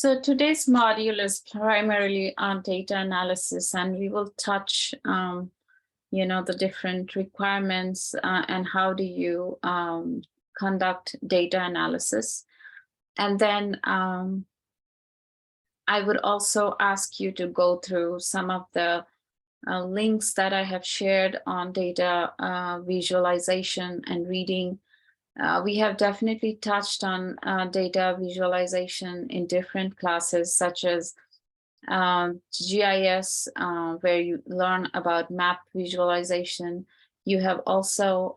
So today's module is primarily on data analysis, and we will touch, the different requirements and how do you conduct data analysis. And then I would also ask you to go through some of the links that I have shared on data visualization and reading. We have definitely touched on data visualization in different classes, such as GIS, where you learn about map visualization. You have also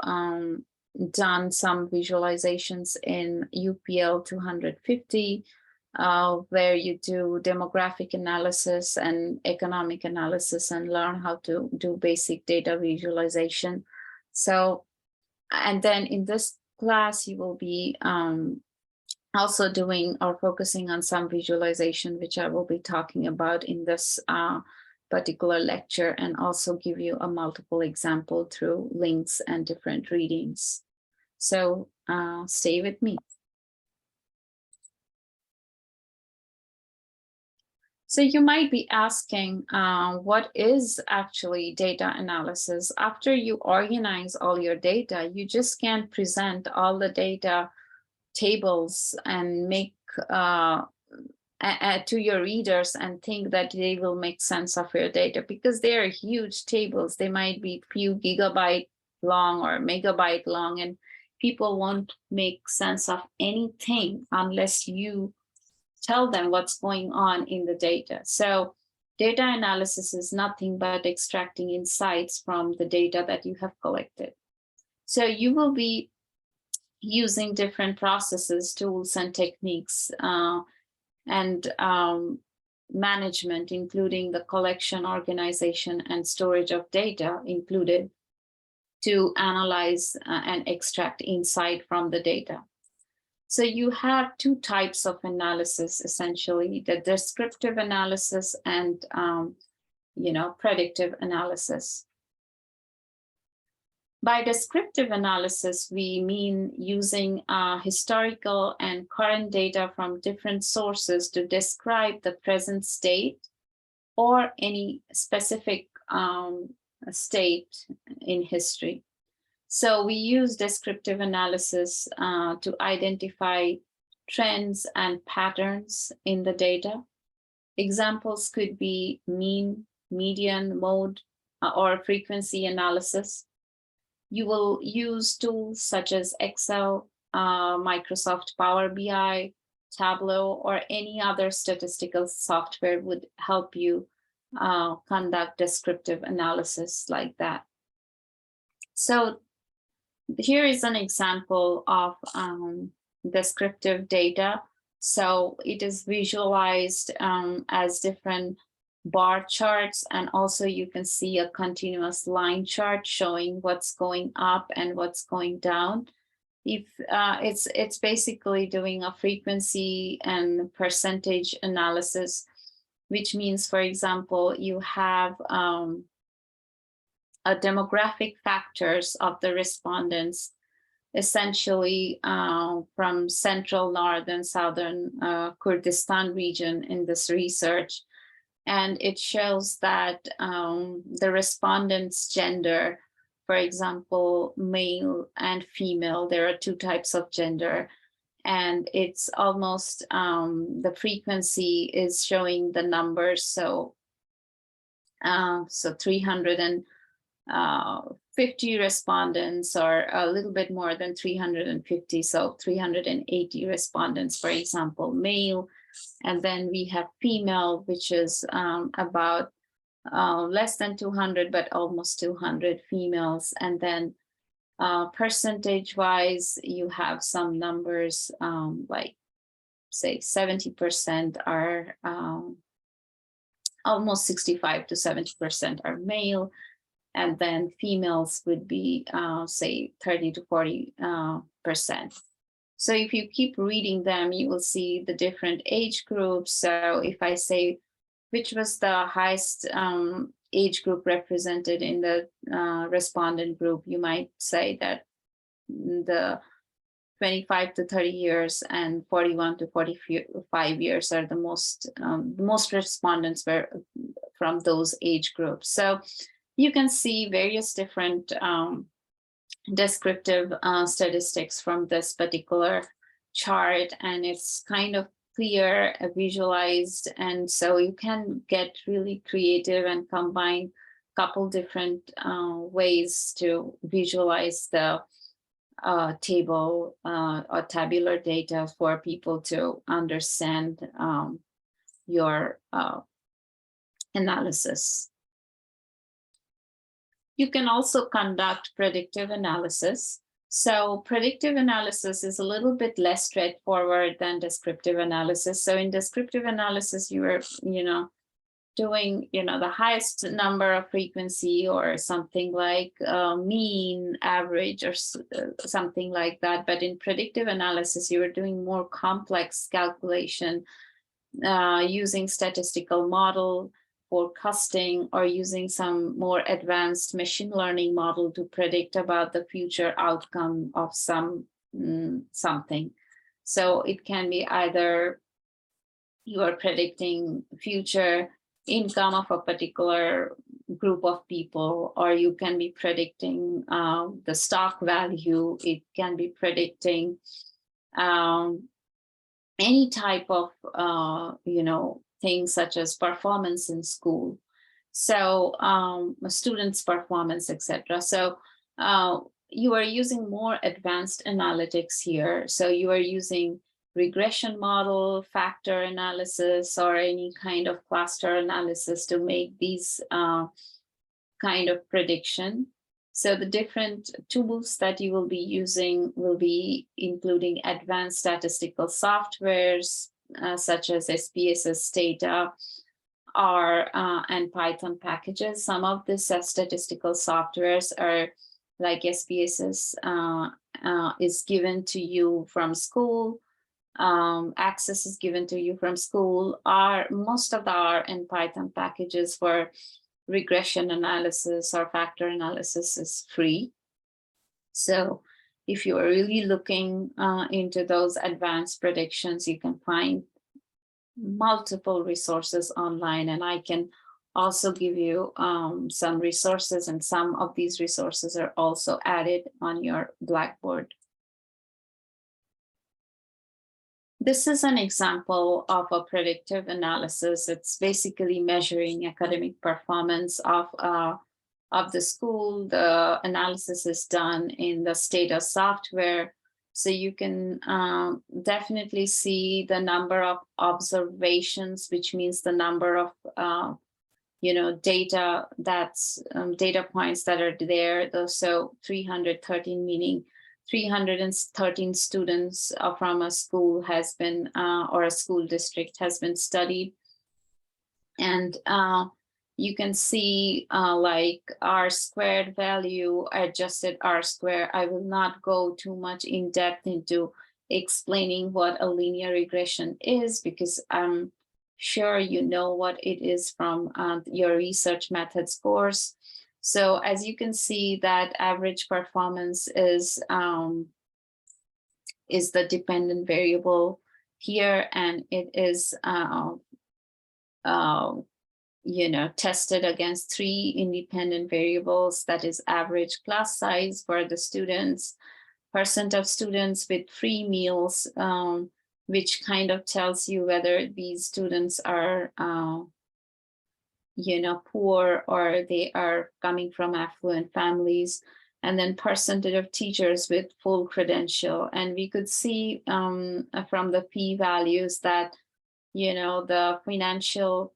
done some visualizations in UPL 250, where you do demographic analysis and economic analysis and learn how to do basic data visualization. So, and then in this class, you will be also doing or focusing on some visualization, which I will be talking about in this particular lecture, and also give you a multiple example through links and different readings. So stay with me. So you might be asking, what is actually data analysis? After you organize all your data, you just can't present all the data tables and make to your readers and think that they will make sense of your data, because they are huge tables. They might be few gigabyte long or megabyte long, and people won't make sense of anything unless you tell them what's going on in the data. So data analysis is nothing but extracting insights from the data that you have collected. So you will be using different processes, tools, and techniques and management, including the collection, organization, and storage of data included, to analyze and extract insight from the data. So you have two types of analysis, essentially: the descriptive analysis and predictive analysis. By descriptive analysis, we mean using historical and current data from different sources to describe the present state or any specific state in history. So we use descriptive analysis to identify trends and patterns in the data. Examples could be mean, median, mode, or frequency analysis. You will use tools such as Excel, Microsoft Power BI, Tableau, or any other statistical software would help you conduct descriptive analysis like that. So here is an example of descriptive data. So it is visualized as different bar charts, and also you can see a continuous line chart showing what's going up and what's going down. If it's basically doing a frequency and percentage analysis, which means, for example, you have demographic factors of the respondents, essentially from central, northern, southern Kurdistan region in this research. And it shows that the respondents' gender, for example, male and female, there are two types of gender. And it's almost, the frequency is showing the numbers. So 350 respondents, or a little bit more than 350. So 380 respondents, for example, male. And then we have female, which is about less than 200, but almost 200 females. And then percentage-wise, you have some numbers like, say, 70% are almost 65 to 70% are male. And then females would be, say, 30 to 40%. So if you keep reading them, you will see the different age groups. So if I say which was the highest age group represented in the respondent group, you might say that the 25 to 30 years, and 41 to 45 years are the most respondents were from those age groups. So you can see various different descriptive statistics from this particular chart, and it's kind of clear, visualized, and so you can get really creative and combine a couple different ways to visualize the table or tabular data for people to understand your analysis. You can also conduct predictive analysis. So predictive analysis is a little bit less straightforward than descriptive analysis. So in descriptive analysis, you are, doing, the highest number of frequency or something like mean, average, or something like that. But in predictive analysis, you are doing more complex calculation using statistical model, forecasting, or using some more advanced machine learning model to predict about the future outcome of something. So it can be either you are predicting future income of a particular group of people, or you can be predicting the stock value. It can be predicting any type of things such as performance in school, so students' performance, etc. So you are using more advanced analytics here. So you are using regression model, factor analysis, or any kind of cluster analysis to make these kind of prediction. So the different tools that you will be using will be including advanced statistical softwares such as SPSS data or and Python packages. Some of these statistical softwares are like SPSS is given to you from school. Access is given to you from school. Most of the R and Python packages for regression analysis or factor analysis is free. So if you are really looking into those advanced predictions, you can find multiple resources online, and I can also give you some resources, and some of these resources are also added on your Blackboard. This is an example of a predictive analysis. It's basically measuring academic performance of the school. The analysis is done in the Stata software. So you can definitely see the number of observations, which means the number of data data points that are there. So 313 meaning 313 students from a school has been or a school district has been studied, and you can see like R squared value, adjusted R square. I will not go too much in depth into explaining what a linear regression is, because I'm sure you know what it is from your research methods course. So as you can see, that average performance is the dependent variable here, and it is tested against 3 independent variables. That is average class size for the students, percent of students with free meals, which kind of tells you whether these students are poor or they are coming from affluent families, and then percentage of teachers with full credential. And we could see from the p-values that the financial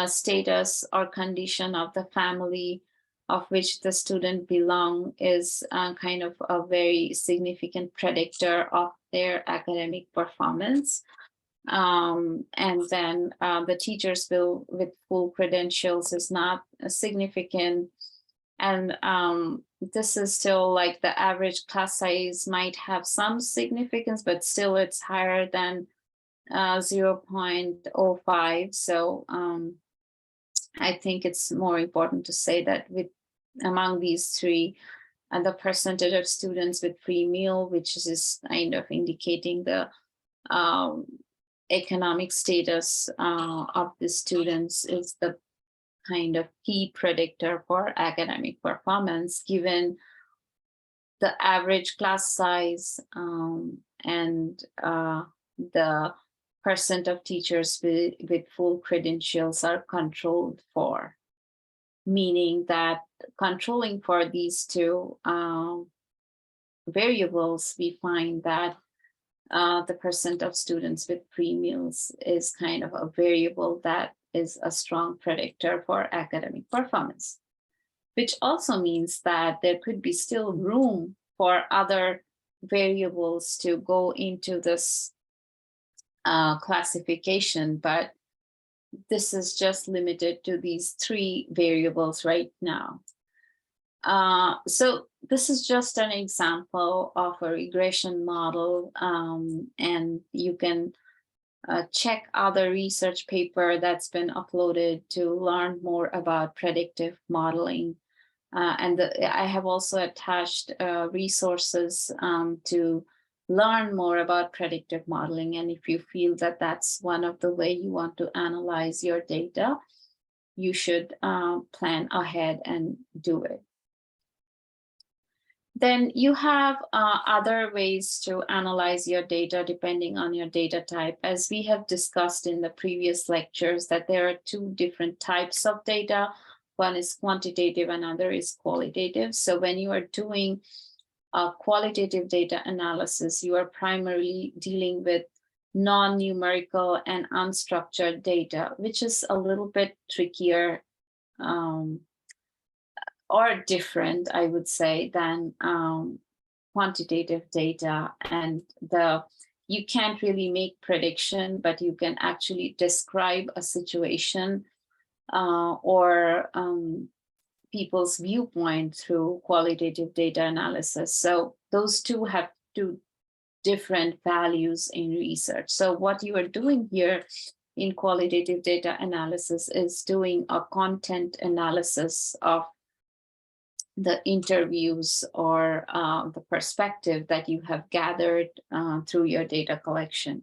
status or condition of the family of which the student belong is kind of a very significant predictor of their academic performance. And then the teachers with full credentials is not significant. And this is still like the average class size might have some significance, but still it's higher than 0.05. So I think it's more important to say that among these 3, and the percentage of students with free meal, which is kind of indicating the economic status of the students, is the kind of key predictor for academic performance, given the average class size and the percent of teachers with full credentials are controlled for, meaning that controlling for these two variables, we find that the percent of students with free meals is kind of a variable that is a strong predictor for academic performance, which also means that there could be still room for other variables to go into this classification, but this is just limited to these three variables right now. So this is just an example of a regression model, and you can check other research paper that's been uploaded to learn more about predictive modeling. And I have also attached resources to learn more about predictive modeling. And if you feel that that's one of the way you want to analyze your data, you should plan ahead and do it. Then you have other ways to analyze your data depending on your data type. As we have discussed in the previous lectures, that there are two different types of data. One is quantitative, another is qualitative. So when you are doing a qualitative data analysis, you are primarily dealing with non-numerical and unstructured data, which is a little bit trickier or different, I would say, than quantitative data. And you can't really make prediction, but you can actually describe a situation or people's viewpoint through qualitative data analysis. So those two have two different values in research. So what you are doing here in qualitative data analysis is doing a content analysis of the interviews or the perspective that you have gathered through your data collection.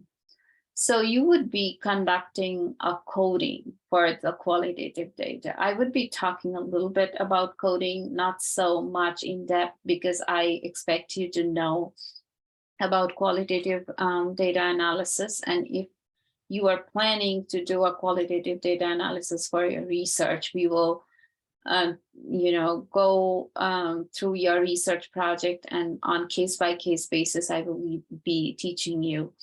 So you would be conducting a coding for the qualitative data. I would be talking a little bit about coding, not so much in depth, because I expect you to know about qualitative data analysis. And if you are planning to do a qualitative data analysis for your research, we will go through your research project, and on case-by-case basis, I will be teaching you.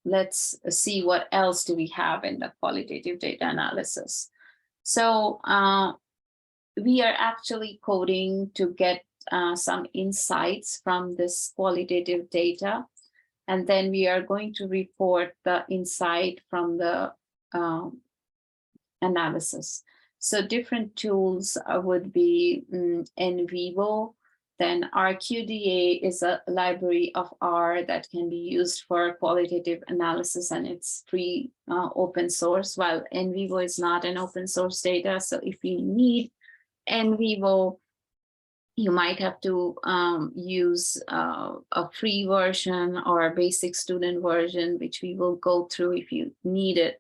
Let's see what else do we have in the qualitative data analysis. So we are actually coding to get some insights from this qualitative data, and then we are going to report the insight from the analysis. So different tools would be NVivo. Then RQDA is a library of R that can be used for qualitative analysis, and it's free, open source, while NVivo is not an open source data. So if you need NVivo, you might have to use a free version or a basic student version, which we will go through if you need it.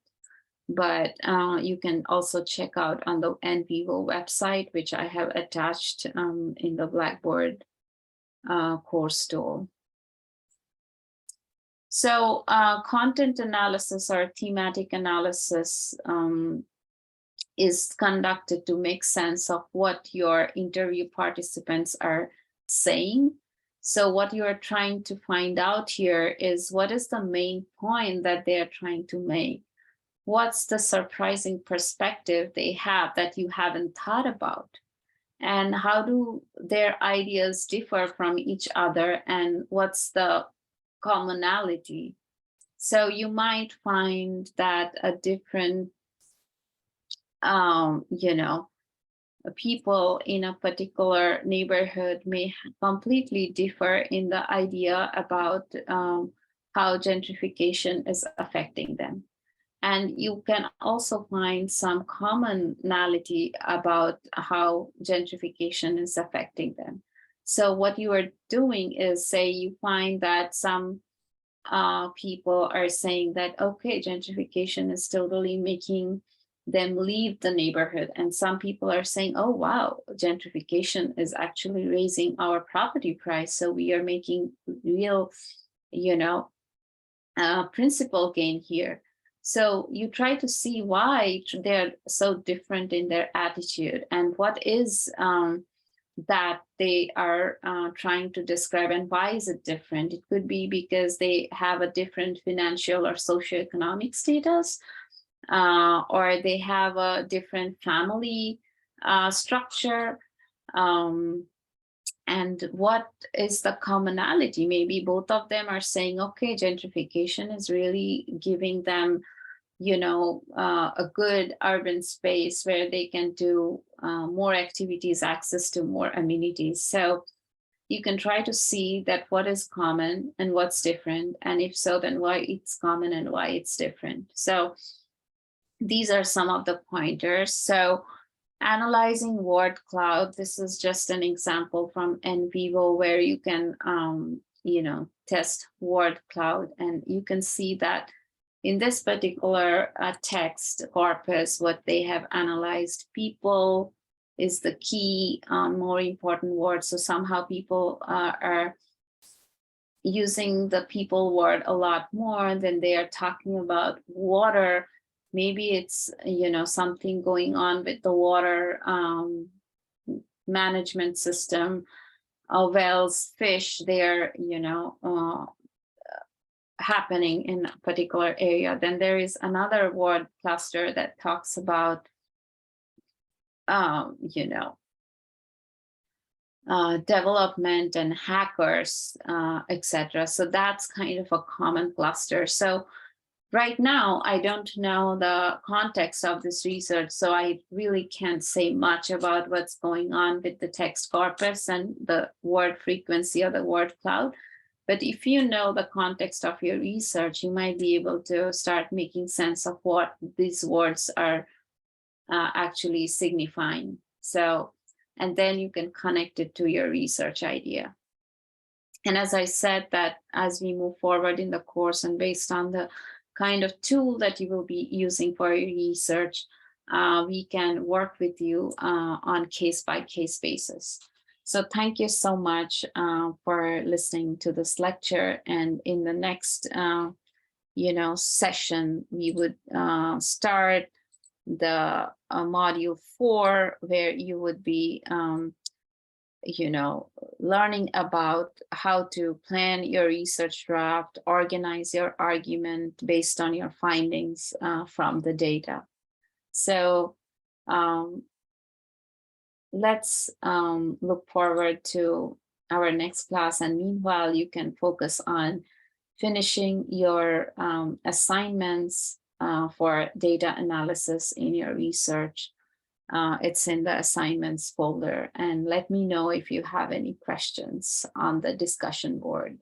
But you can also check out on the NVivo website, which I have attached in the Blackboard course tool. So content analysis or thematic analysis is conducted to make sense of what your interview participants are saying. So what you are trying to find out here is, what is the main point that they are trying to make? What's the surprising perspective they have that you haven't thought about? And how do their ideas differ from each other? And what's the commonality? So you might find that a different, people in a particular neighborhood may completely differ in the idea about how gentrification is affecting them. And you can also find some commonality about how gentrification is affecting them. So what you are doing is, say you find that some people are saying that, okay, gentrification is totally making them leave the neighborhood. And some people are saying, oh, wow, gentrification is actually raising our property price. So we are making real, principal gain here. So you try to see why they're so different in their attitude and what is that they are trying to describe and why is it different. It could be because they have a different financial or socioeconomic status, or they have a different family structure. And what is the commonality? Maybe both of them are saying, okay, gentrification is really giving them, a good urban space where they can do more activities, access to more amenities. So you can try to see that what is common and what's different. And if so, then why it's common and why it's different. So these are some of the pointers. So analyzing word cloud, this is just an example from NVivo where you can, test word cloud, and you can see that in this particular text corpus, what they have analyzed, people is the key, more important word. So somehow people are using the people word a lot more than they are talking about water. Maybe it's, something going on with the water management system, wells, fish, they're, happening in a particular area. Then there is another word cluster that talks about, development and hackers, etc. So that's kind of a common cluster. So right now, I don't know the context of this research, so I really can't say much about what's going on with the text corpus and the word frequency or the word cloud. But if you know the context of your research, you might be able to start making sense of what these words are actually signifying. So, and then you can connect it to your research idea. And as I said, that as we move forward in the course and based on the kind of tool that you will be using for your research, we can work with you on case-by-case basis. So thank you so much for listening to this lecture. And in the next, session, we would start the module 4, where you would be, learning about how to plan your research draft, organize your argument based on your findings from the data. So let's look forward to our next class. And meanwhile, you can focus on finishing your assignments for data analysis in your research. It's in the assignments folder, and let me know if you have any questions on the discussion board.